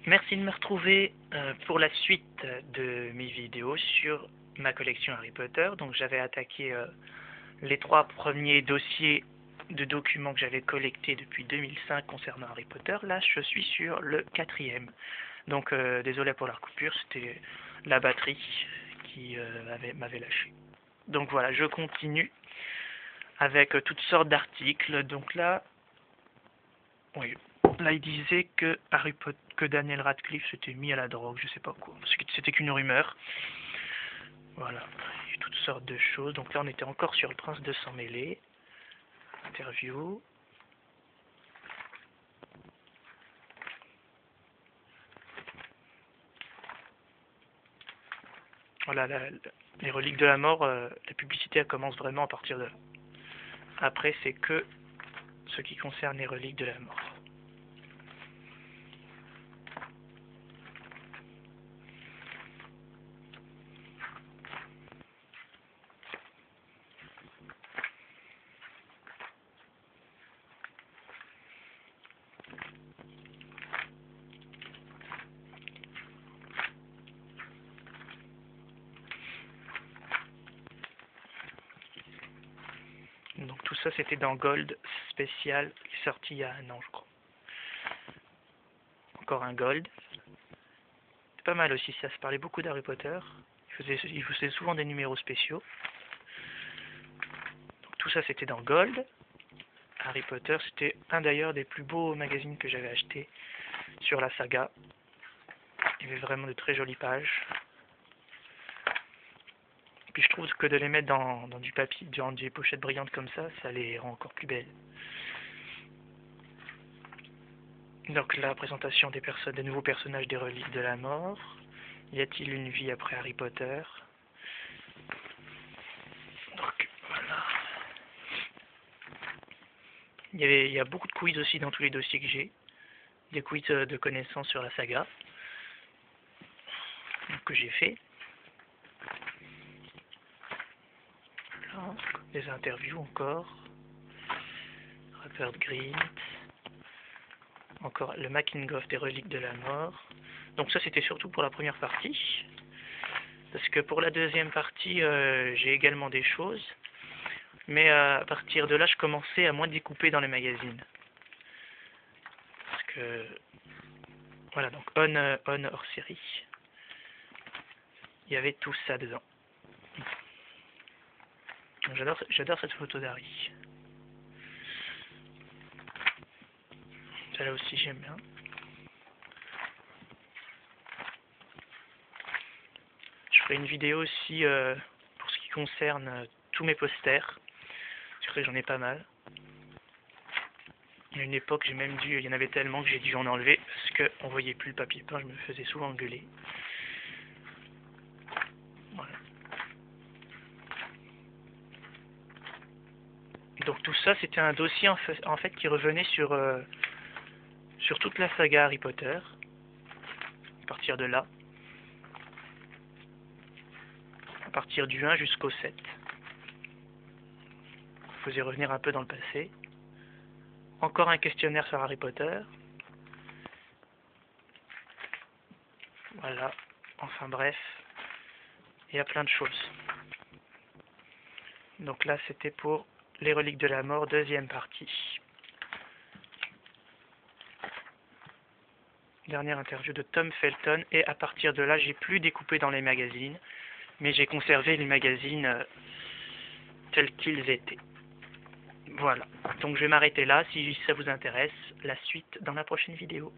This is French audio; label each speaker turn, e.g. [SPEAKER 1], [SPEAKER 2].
[SPEAKER 1] Merci de me retrouver pour la suite de mes vidéos sur ma collection Harry Potter. Donc j'avais attaqué les 3 premiers dossiers de documents que j'avais collectés depuis 2005 concernant Harry Potter. Là, je suis sur le 4e. Donc désolé pour la coupure, c'était la batterie qui m'avait lâché. Donc voilà, je continue avec toutes sortes d'articles. Donc là, oui. Là, il disait que que Daniel Radcliffe s'était mis à la drogue, je sais pas quoi. C'était qu'une rumeur. Voilà. Il y a eu toutes sortes de choses. Donc là, on était encore sur le prince de sang mêlé. Interview. Voilà, les reliques de la mort, la publicité elle commence vraiment à partir de là. Après, c'est que ce qui concerne les reliques de la mort. Donc tout ça, c'était dans Gold spécial, qui est sorti il y a 1 an, je crois. Encore un Gold. C'est pas mal aussi, ça se parlait beaucoup d'Harry Potter. Il faisait souvent des numéros spéciaux. Donc tout ça, c'était dans Gold. Harry Potter, c'était un d'ailleurs des plus beaux magazines que j'avais acheté sur la saga. Il y avait vraiment de très jolies pages. Puis je trouve que de les mettre dans du papier, dans des pochettes brillantes comme ça les rend encore plus belles. Donc la présentation des nouveaux personnages des reliques de la mort. Y a-t-il une vie après Harry Potter? Donc voilà. Il y a beaucoup de quiz aussi dans tous les dossiers que j'ai. Des quiz de connaissances sur la saga que j'ai fait. Voilà. Des interviews encore. Rupert Grint. Encore le making of des reliques de la mort. Donc ça c'était surtout pour la première partie. Parce que pour la deuxième partie, j'ai également des choses. Mais à partir de là, je commençais à moins découper dans les magazines. Parce que... Voilà, donc on hors série. Il y avait tout ça dedans. J'adore cette photo d'Harry. Celle-là aussi j'aime bien. Je ferai une vidéo aussi pour ce qui concerne tous mes posters. C'est vrai que j'en ai pas mal. Il y a une époque, il y en avait tellement que j'ai dû en enlever parce qu'on voyait plus le papier peint, je me faisais souvent engueuler. Voilà. Donc tout ça, c'était un dossier en fait qui revenait sur toute la saga Harry Potter. À partir de là. À partir du 1 jusqu'au 7. Je faisais revenir un peu dans le passé. Encore un questionnaire sur Harry Potter. Voilà. Enfin bref. Il y a plein de choses. Donc là, c'était pour les reliques de la mort, deuxième partie. Dernière interview de Tom Felton. Et à partir de là, j'ai plus découpé dans les magazines. Mais j'ai conservé les magazines tels qu'ils étaient. Voilà. Donc je vais m'arrêter là. Si ça vous intéresse, la suite dans la prochaine vidéo.